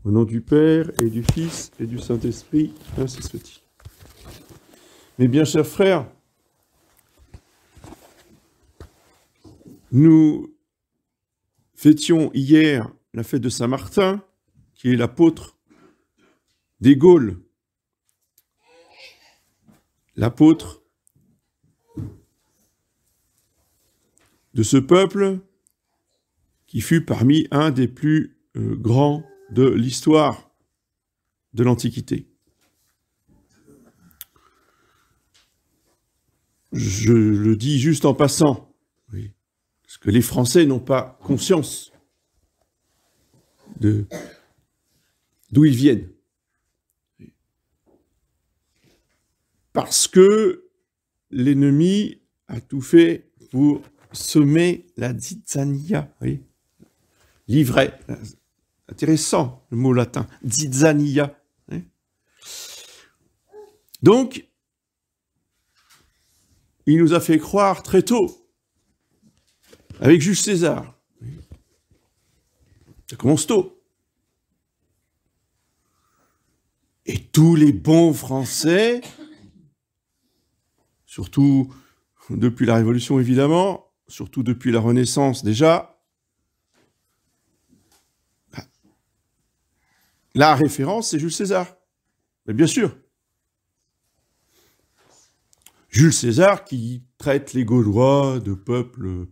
Au nom du Père et du Fils et du Saint-Esprit, ainsi soit-il. Mes bien chers frères, nous fêtions hier la fête de Saint-Martin, qui est l'apôtre des Gaules, l'apôtre de ce peuple qui fut parmi un des plus grands de l'histoire de l'Antiquité. Je le dis juste en passant, oui, parce que les Français n'ont pas conscience d'où ils viennent. Parce que l'ennemi a tout fait pour semer la zitzania, oui. L'ivraie. Intéressant, le mot latin, zitzania. Hein. Donc, il nous a fait croire très tôt, avec Jules César. Ça commence tôt. Et tous les bons Français, surtout depuis la Révolution évidemment, surtout depuis la Renaissance déjà, la référence, c'est Jules César. Mais bien sûr. Jules César qui traite les Gaulois de peuples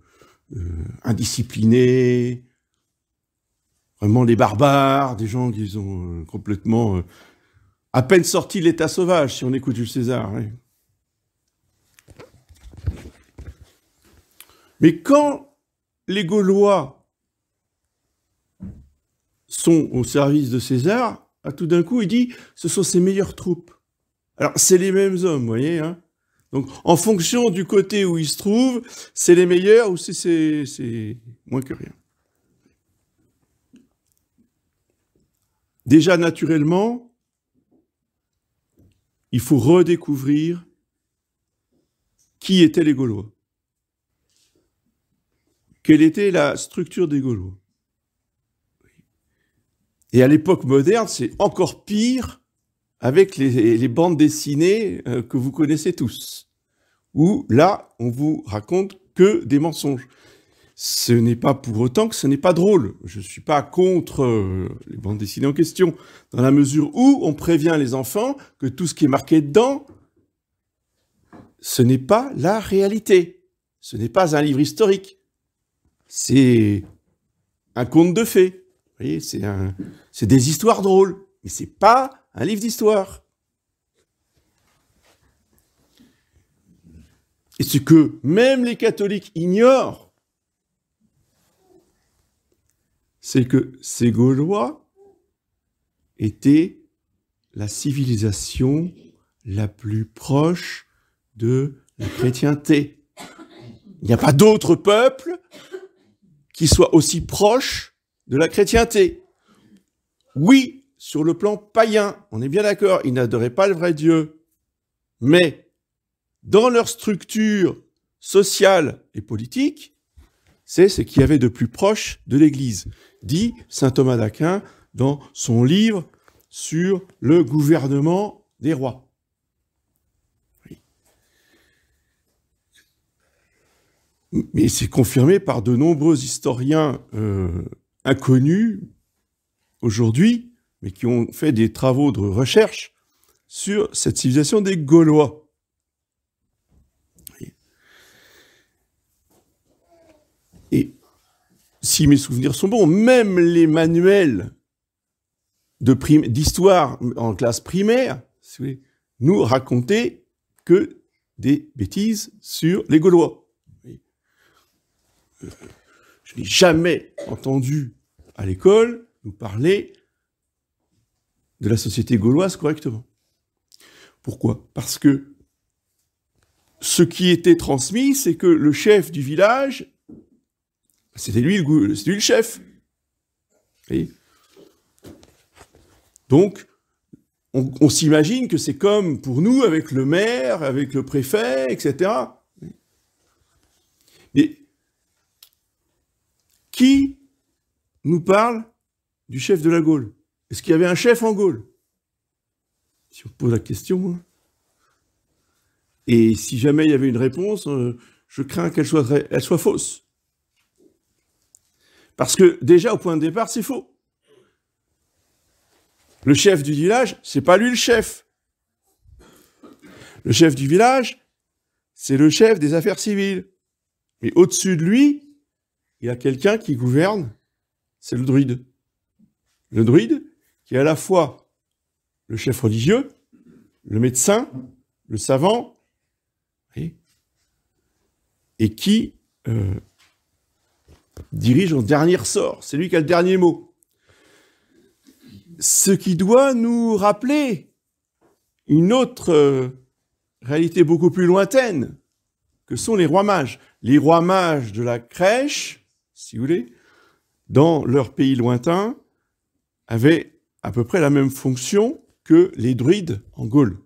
indisciplinés, vraiment des barbares, des gens qui sont complètement à peine sortis de l'état sauvage, si on écoute Jules César. Oui. Mais quand les Gaulois sont au service de César, tout d'un coup, il dit « ce sont ses meilleures troupes ». Alors, c'est les mêmes hommes, vous voyez, hein. Donc, en fonction du côté où ils se trouvent, c'est les meilleurs ou c'est moins que rien. Déjà, naturellement, il faut redécouvrir qui étaient les Gaulois. Quelle était la structure des Gaulois. Et à l'époque moderne, c'est encore pire avec les bandes dessinées que vous connaissez tous, où là, on vous raconte que des mensonges. Ce n'est pas pour autant que ce n'est pas drôle. Je ne suis pas contre les bandes dessinées en question, dans la mesure où on prévient les enfants que tout ce qui est marqué dedans, ce n'est pas la réalité. Ce n'est pas un livre historique. C'est un conte de fées. Vous voyez, c'est des histoires drôles, mais c'est pas un livre d'histoire. Et ce que même les catholiques ignorent, c'est que ces Gaulois étaient la civilisation la plus proche de la chrétienté. Il n'y a pas d'autre peuple qui soit aussi proche de la chrétienté. Oui, sur le plan païen, on est bien d'accord, ils n'adoraient pas le vrai Dieu. Mais dans leur structure sociale et politique, c'est ce qu'il y avait de plus proche de l'Église, dit saint Thomas d'Aquin dans son livre sur le gouvernement des rois. Oui. Mais c'est confirmé par de nombreux historiens inconnus aujourd'hui, mais qui ont fait des travaux de recherche sur cette civilisation des Gaulois. Et si mes souvenirs sont bons, même les manuels d'histoire en classe primaire nous racontaient que des bêtises sur les Gaulois. Je n'ai jamais entendu à l'école nous parler de la société gauloise correctement. Pourquoi? Parce que ce qui était transmis, c'est que le chef du village, c'était lui le chef. Et donc, on s'imagine que c'est comme pour nous, avec le maire, avec le préfet, etc. Mais qui nous parle du chef de la Gaule? est-ce qu'il y avait un chef en Gaule? Si on pose la question. Hein. Et si jamais il y avait une réponse, je crains qu'elle soit fausse. Parce que déjà, au point de départ, c'est faux. Le chef du village, c'est pas lui le chef. Le chef du village, c'est le chef des affaires civiles. Mais au-dessus de lui, il y a quelqu'un qui gouverne, c'est le druide. Le druide, qui est à la fois le chef religieux, le médecin, le savant, et qui dirige en dernier ressort. C'est lui qui a le dernier mot. Ce qui doit nous rappeler une autre réalité beaucoup plus lointaine, que sont les rois mages. Les rois mages de la crèche, si vous voulez, dans leur pays lointain, avaient à peu près la même fonction que les druides en Gaule.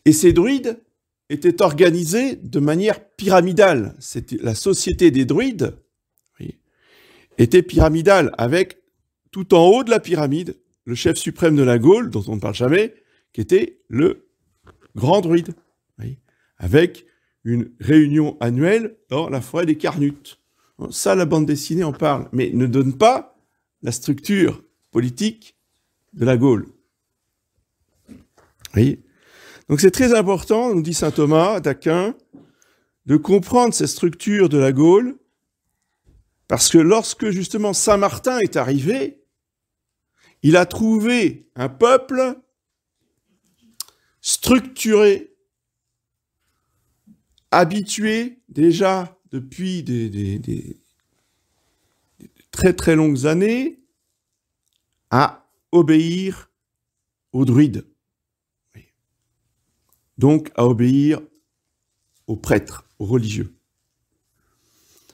Et ces druides étaient organisés de manière pyramidale. La société des druides était pyramidale, avec tout en haut de la pyramide, le chef suprême de la Gaule, dont on ne parle jamais, qui était le grand druide, avec une réunion annuelle dans la forêt des Carnutes. Ça, la bande dessinée en parle, mais ne donne pas la structure politique de la Gaule. Oui. Donc c'est très important, nous dit saint Thomas d'Aquin, de comprendre cette structure de la Gaule, parce que lorsque justement saint Martin est arrivé, il a trouvé un peuple structuré, habitué déjà depuis des très très longues années à obéir aux druides. Donc à obéir aux prêtres, aux religieux.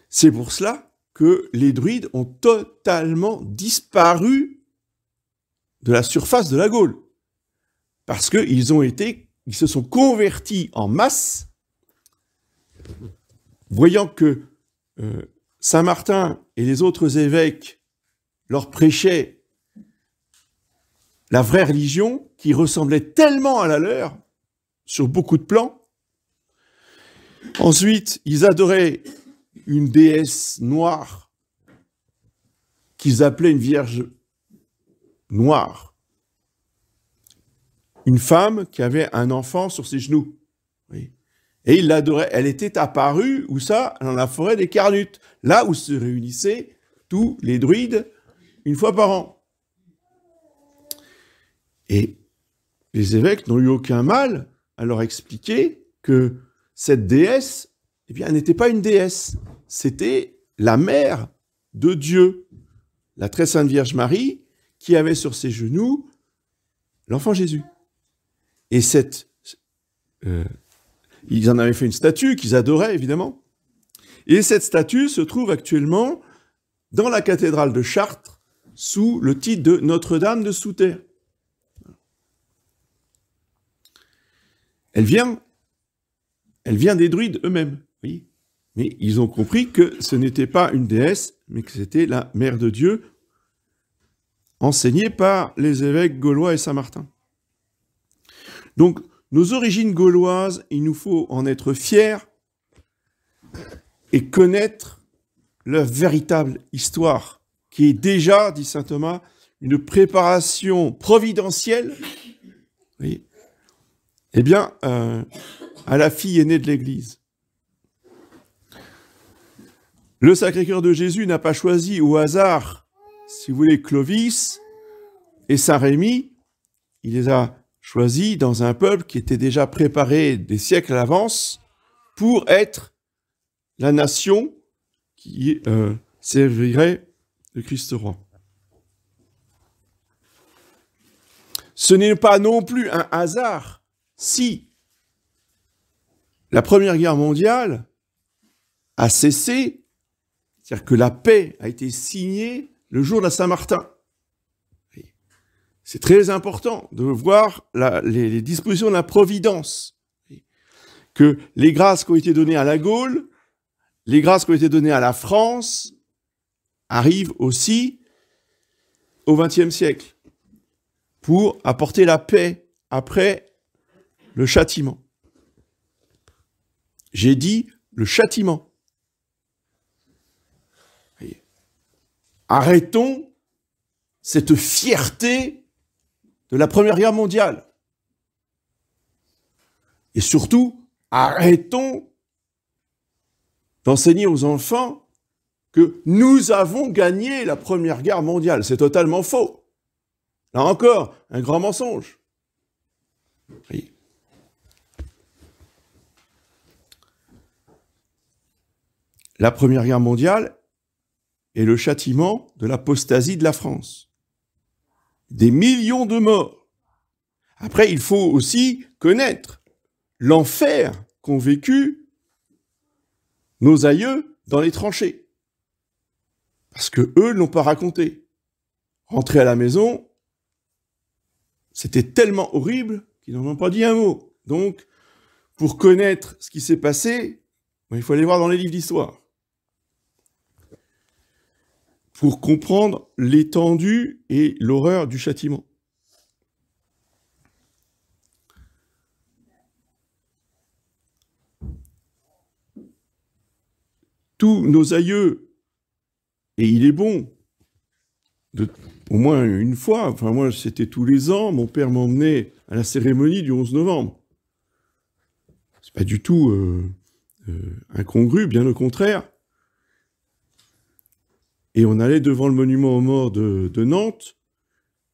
C'est pour cela que les druides ont totalement disparu de la surface de la Gaule. Parce qu'ils se sont convertis en masse, voyant que Saint Martin et les autres évêques leur prêchaient la vraie religion qui ressemblait tellement à la leur, sur beaucoup de plans. Ensuite, ils adoraient une déesse noire qu'ils appelaient une vierge noire. Une femme qui avait un enfant sur ses genoux. Oui. Et ils l'adoraient. Elle était apparue, où ça? Dans la forêt des Carnutes, là où se réunissaient tous les druides une fois par an. Et les évêques n'ont eu aucun mal à leur expliquer que cette déesse, eh bien, elle n'était pas une déesse. C'était la mère de Dieu, la très sainte Vierge Marie, qui avait sur ses genoux l'enfant Jésus. Et ils en avaient fait une statue qu'ils adoraient, évidemment. Et cette statue se trouve actuellement dans la cathédrale de Chartres, sous le titre de Notre-Dame de Sous-Terre. Elle vient des druides eux-mêmes, oui. Mais ils ont compris que ce n'était pas une déesse, mais que c'était la mère de Dieu, enseignée par les évêques gaulois et Saint-Martin. Donc, nos origines gauloises, il nous faut en être fiers et connaître leur véritable histoire, qui est déjà, dit saint Thomas, une préparation providentielle, oui, eh bien, à la fille aînée de l'Église. Le Sacré-Cœur de Jésus n'a pas choisi au hasard, si vous voulez, Clovis et Saint-Rémy. Il les a choisis dans un peuple qui était déjà préparé des siècles à l'avance pour être la nation qui servirait le Christ roi. Ce n'est pas non plus un hasard si la Première Guerre mondiale a cessé, c'est-à-dire que la paix a été signée le jour de la Saint-Martin. C'est très important de voir les dispositions de la Providence, que les grâces qui ont été données à la Gaule, les grâces qui ont été données à la France, arrivent aussi au XXe siècle pour apporter la paix après le châtiment. J'ai dit le châtiment. Arrêtons cette fierté de la Première Guerre mondiale. Et surtout, arrêtons d'enseigner aux enfants que nous avons gagné la Première Guerre mondiale. C'est totalement faux. Là encore, un grand mensonge. Oui. La Première Guerre mondiale est le châtiment de l'apostasie de la France. Des millions de morts. Après, il faut aussi connaître l'enfer qu'ont vécu nos aïeux dans les tranchées. Parce que eux ne l'ont pas raconté. Rentrer à la maison, c'était tellement horrible qu'ils n'en ont pas dit un mot. Donc, pour connaître ce qui s'est passé, il faut aller voir dans les livres d'histoire. Pour comprendre l'étendue et l'horreur du châtiment. Tous nos aïeux, et il est bon, au moins une fois, enfin moi c'était tous les ans, mon père m'emmenait à la cérémonie du 11 novembre. C'est pas du tout incongru, bien au contraire. Et on allait devant le monument aux morts de Nantes,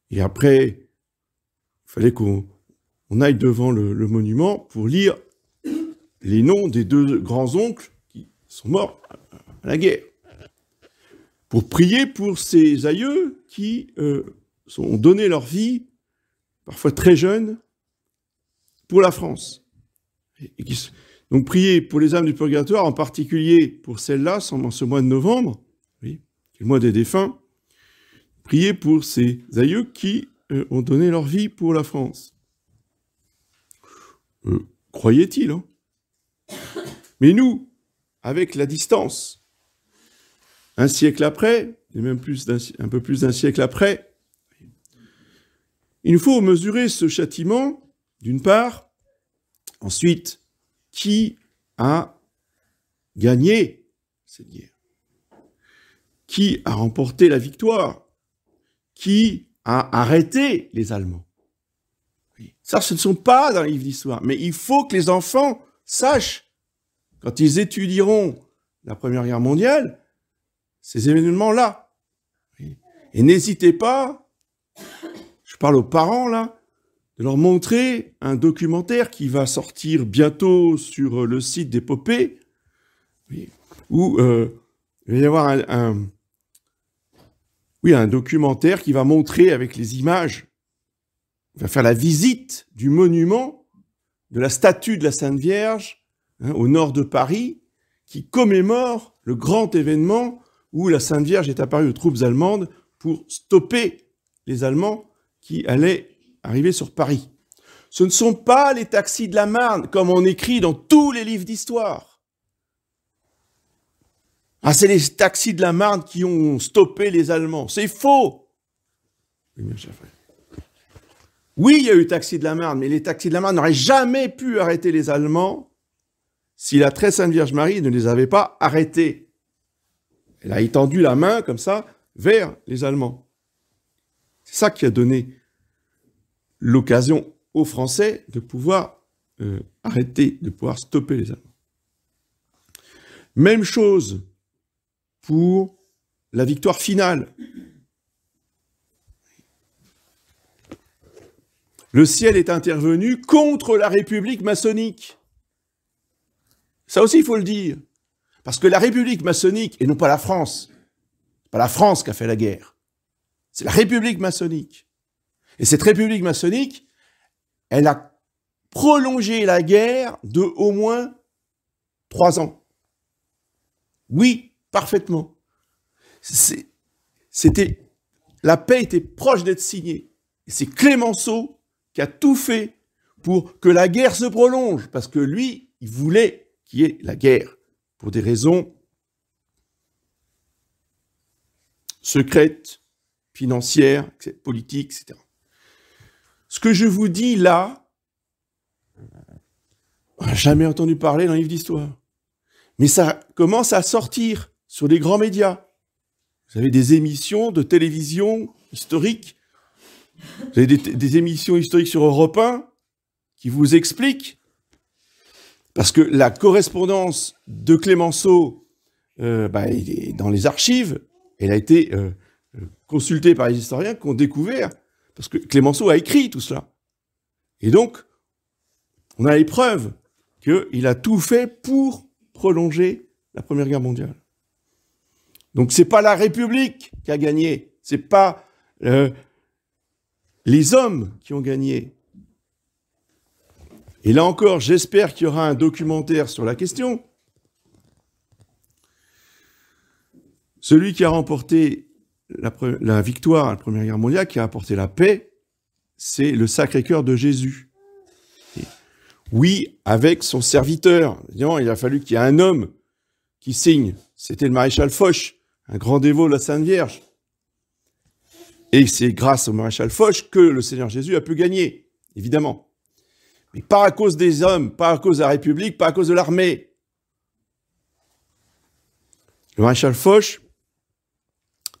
et après, il fallait qu'on aille devant le monument pour lire les noms des deux grands-oncles qui sont morts à la guerre. Pour prier pour ces aïeux qui ont donné leur vie, parfois très jeunes, pour la France. Donc prier pour les âmes du purgatoire, en particulier pour celles-là, en ce mois de novembre, oui, qui est le mois des défunts, prier pour ces aïeux qui ont donné leur vie pour la France. Croyait-il, hein? Mais nous, avec la distance, un siècle après, et même un peu plus d'un siècle après, il nous faut mesurer ce châtiment, d'une part, ensuite, qui a gagné cette guerre? Qui a remporté la victoire? Qui a arrêté les Allemands? Ça, ce ne sont pas dans les livres d'histoire, mais il faut que les enfants sachent, quand ils étudieront la Première Guerre mondiale, ces événements-là. Et n'hésitez pas, je parle aux parents là, de leur montrer un documentaire qui va sortir bientôt sur le site d'Épopée, où il va y avoir un documentaire qui va montrer avec les images, il va faire la visite du monument de la statue de la Sainte Vierge, au nord de Paris, qui commémore le grand événement où la Sainte Vierge est apparue aux troupes allemandes pour stopper les Allemands qui allaient arriver sur Paris. Ce ne sont pas les taxis de la Marne, comme on écrit dans tous les livres d'histoire. Ah, c'est les taxis de la Marne qui ont stoppé les Allemands. C'est faux. Oui, il y a eu taxis de la Marne, mais les taxis de la Marne n'auraient jamais pu arrêter les Allemands si la très sainte Vierge Marie ne les avait pas arrêtés. Elle a étendu la main, comme ça, vers les Allemands. C'est ça qui a donné l'occasion aux Français de pouvoir arrêter, de pouvoir stopper les Allemands. Même chose pour la victoire finale. Le ciel est intervenu contre la République maçonnique. Ça aussi, il faut le dire. Parce que la République maçonnique, et non pas la France, c'est pas la France qui a fait la guerre, c'est la République maçonnique. Et cette République maçonnique, elle a prolongé la guerre de au moins 3 ans. Oui, parfaitement. La paix était proche d'être signée. Et c'est Clémenceau qui a tout fait pour que la guerre se prolonge, parce que lui, il voulait qu'il y ait la guerre, pour des raisons secrètes, financière, politique, etc. Ce que je vous dis là, on n'a jamais entendu parler dans les livres d'histoire. Mais ça commence à sortir sur les grands médias. Vous avez des émissions de télévision historiques. Vous avez des émissions historiques sur Europe 1 qui vous expliquent, parce que la correspondance de Clémenceau dans les archives, elle a été consultée par les historiens qui ont découvert, parce que Clémenceau a écrit tout cela. Et donc, on a les preuves qu'il a tout fait pour prolonger la Première Guerre mondiale. Donc, c'est pas la République qui a gagné, c'est pas les hommes qui ont gagné. Et là encore, j'espère qu'il y aura un documentaire sur la question. Celui qui a remporté la victoire à la Première Guerre mondiale, qui a apporté la paix, c'est le Sacré-Cœur de Jésus. Et oui, avec son serviteur. Évidemment, il a fallu qu'il y ait un homme qui signe. C'était le maréchal Foch, un grand dévot de la Sainte Vierge. Et c'est grâce au maréchal Foch que le Seigneur Jésus a pu gagner, évidemment. Mais pas à cause des hommes, pas à cause de la République, pas à cause de l'armée. Le maréchal Foch,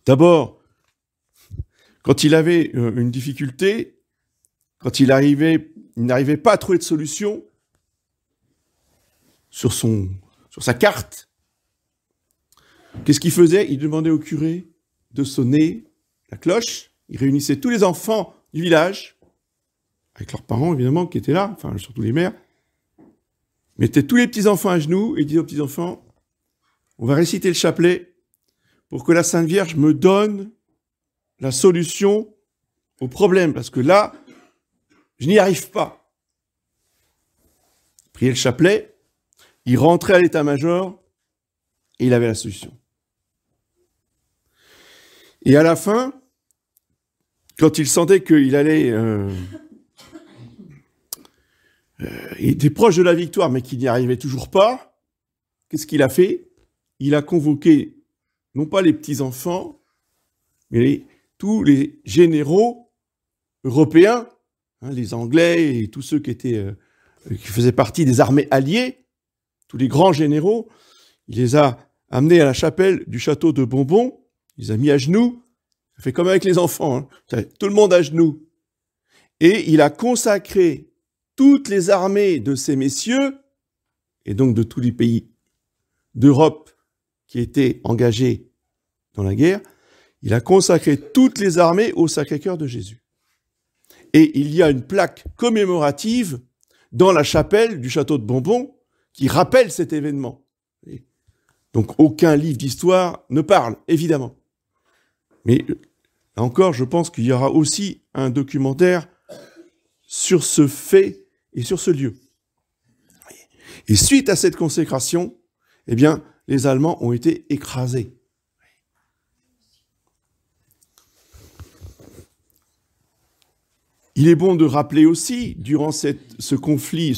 d'abord, quand il avait une difficulté, quand il n'arrivait pas à trouver de solution sur sa carte, qu'est-ce qu'il faisait? Il demandait au curé de sonner la cloche. Il réunissait tous les enfants du village, avec leurs parents, évidemment, qui étaient là, enfin, surtout les mères, mettait tous les petits-enfants à genoux et disait aux petits-enfants, on va réciter le chapelet pour que la Sainte Vierge me donne la solution au problème, parce que là, je n'y arrive pas. Il priait le chapelet, il rentrait à l'état-major et il avait la solution. Et à la fin, quand il sentait qu'il allait... il était proche de la victoire, mais qu'il n'y arrivait toujours pas, qu'est-ce qu'il a fait? Il a convoqué, non pas les petits-enfants, mais tous les généraux européens, les Anglais et tous ceux qui faisaient partie des armées alliées, tous les grands généraux, il les a amenés à la chapelle du château de Bonbon, il les a mis à genoux, ça fait comme avec les enfants, tout le monde à genoux, et il a consacré toutes les armées de ces messieurs, et donc de tous les pays d'Europe qui étaient engagés dans la guerre, il a consacré toutes les armées au Sacré-Cœur de Jésus. Et il y a une plaque commémorative dans la chapelle du château de Bonbon qui rappelle cet événement. Donc aucun livre d'histoire ne parle, évidemment. Mais là encore, je pense qu'il y aura aussi un documentaire sur ce fait et sur ce lieu. Et suite à cette consécration, eh bien, les Allemands ont été écrasés. Il est bon de rappeler aussi, durant ce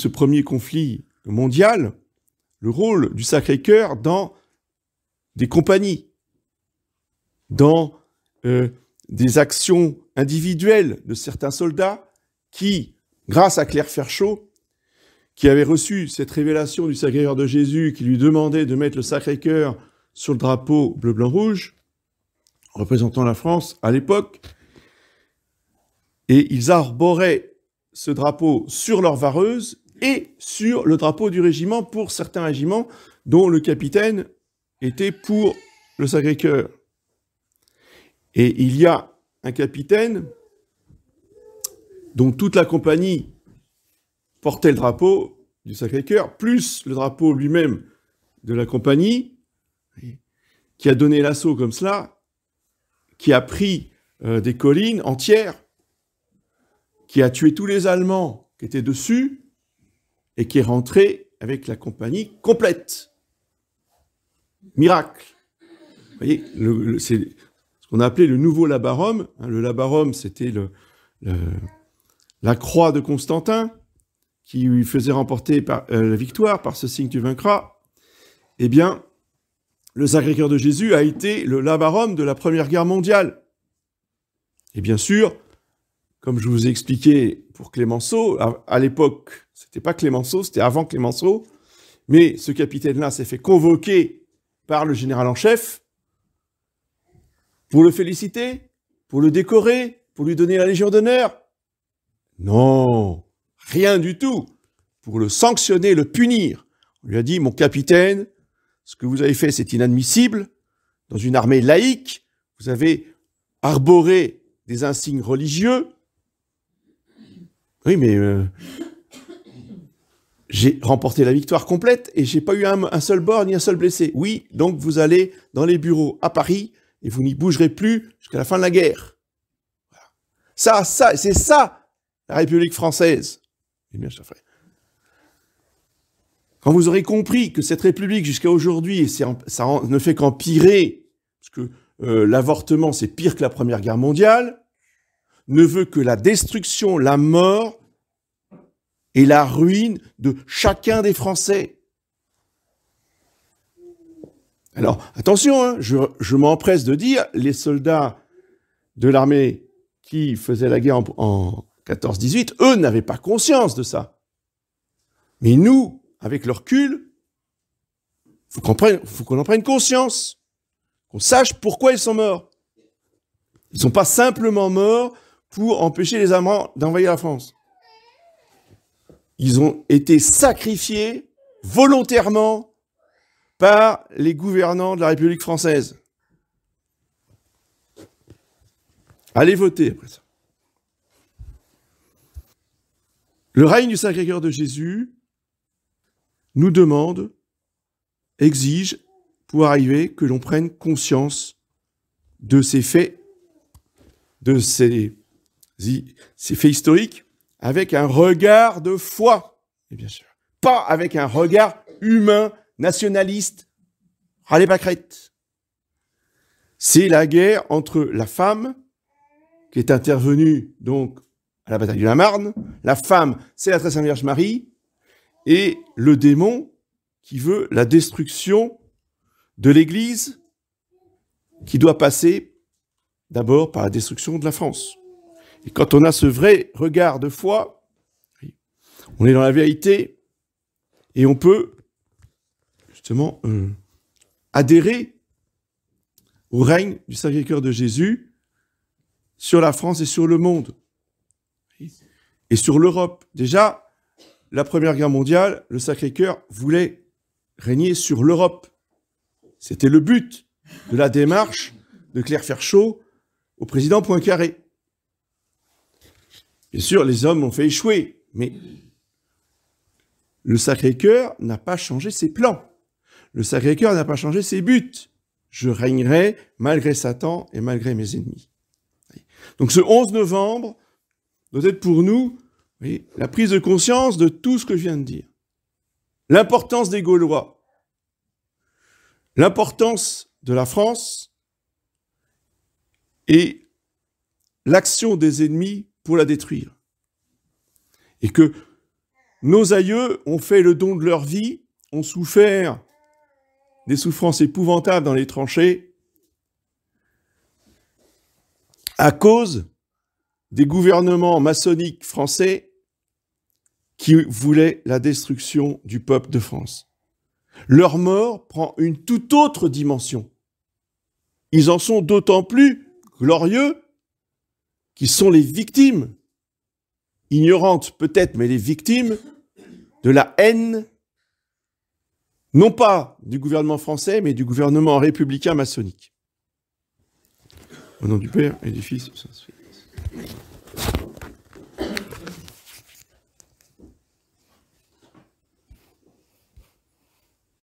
premier conflit mondial, le rôle du Sacré-Cœur dans des compagnies, dans des actions individuelles de certains soldats qui, grâce à Claire Ferchaud, qui avait reçu cette révélation du Sacré-Cœur de Jésus, qui lui demandait de mettre le Sacré-Cœur sur le drapeau bleu-blanc-rouge, représentant la France à l'époque, et ils arboraient ce drapeau sur leur vareuse et sur le drapeau du régiment pour certains régiments dont le capitaine était pour le Sacré-Cœur. Et il y a un capitaine dont toute la compagnie portait le drapeau du Sacré-Cœur, plus le drapeau lui-même de la compagnie, qui a donné l'assaut comme cela, qui a pris des collines entières, qui a tué tous les Allemands qui étaient dessus, et qui est rentré avec la compagnie complète. Miracle. Vous voyez, c'est ce qu'on a appelé le nouveau labarum. Le labarum, c'était la croix de Constantin, qui lui faisait remporter la victoire par ce signe tu vaincras. Eh bien, le Sacré-Cœur de Jésus a été le labarum de la Première Guerre mondiale. Et bien sûr, comme je vous ai expliqué pour Clémenceau, à l'époque, c'était pas Clémenceau, c'était avant Clémenceau, mais ce capitaine-là s'est fait convoquer par le général en chef pour le féliciter, pour le décorer, pour lui donner la Légion d'honneur. Non, rien du tout. Pour le sanctionner, le punir. On lui a dit, mon capitaine, ce que vous avez fait, c'est inadmissible. Dans une armée laïque, vous avez arboré des insignes religieux. Oui, mais j'ai remporté la victoire complète et j'ai pas eu un seul mort ni un seul blessé. Oui, donc vous allez dans les bureaux à Paris et vous n'y bougerez plus jusqu'à la fin de la guerre. Voilà. C'est ça, la République française. Eh bien, cher frère. Quand vous aurez compris que cette République, jusqu'à aujourd'hui, ça ne fait qu'empirer, parce que l'avortement, c'est pire que la Première Guerre mondiale, ne veut que la destruction, la mort et la ruine de chacun des Français. Alors, attention, hein, je m'empresse de dire, les soldats de l'armée qui faisaient la guerre en 14-18, eux n'avaient pas conscience de ça. Mais nous, avec le recul, faut qu'on en prenne conscience, qu'on sache pourquoi ils sont morts. Ils ne sont pas simplement morts pour empêcher les Allemands d'envahir la France. Ils ont été sacrifiés volontairement par les gouvernants de la République française. Allez voter après ça. Le règne du Sacré-Cœur de Jésus nous demande, exige, pour arriver, que l'on prenne conscience de ces faits, de ces faits historiques, avec un regard de foi, et bien sûr, pas avec un regard humain, nationaliste, râlez pâquerette. C'est la guerre entre la femme, qui est intervenue donc à la bataille de la Marne, la femme, c'est la Très Sainte Vierge Marie, et le démon qui veut la destruction de l'Église, qui doit passer d'abord par la destruction de la France. Et quand on a ce vrai regard de foi, on est dans la vérité et on peut justement adhérer au règne du Sacré-Cœur de Jésus sur la France et sur le monde. Et sur l'Europe. Déjà, la Première Guerre mondiale, le Sacré-Cœur voulait régner sur l'Europe. C'était le but de la démarche de Claire Ferchaud au président Poincaré. Bien sûr, les hommes ont fait échouer, mais le Sacré-Cœur n'a pas changé ses plans. Le Sacré-Cœur n'a pas changé ses buts. Je régnerai malgré Satan et malgré mes ennemis. Donc ce 11 novembre doit être pour nous la prise de conscience de tout ce que je viens de dire. L'importance des Gaulois, l'importance de la France et l'action des ennemis pour la détruire. Et que nos aïeux ont fait le don de leur vie, ont souffert des souffrances épouvantables dans les tranchées à cause des gouvernements maçonniques français qui voulaient la destruction du peuple de France. Leur mort prend une toute autre dimension. Ils en sont d'autant plus glorieux qu'ils sont les victimes, ignorantes peut-être, mais les victimes de la haine, non pas du gouvernement français, mais du gouvernement républicain maçonnique. Au nom du Père et du Fils et du Saint-Esprit.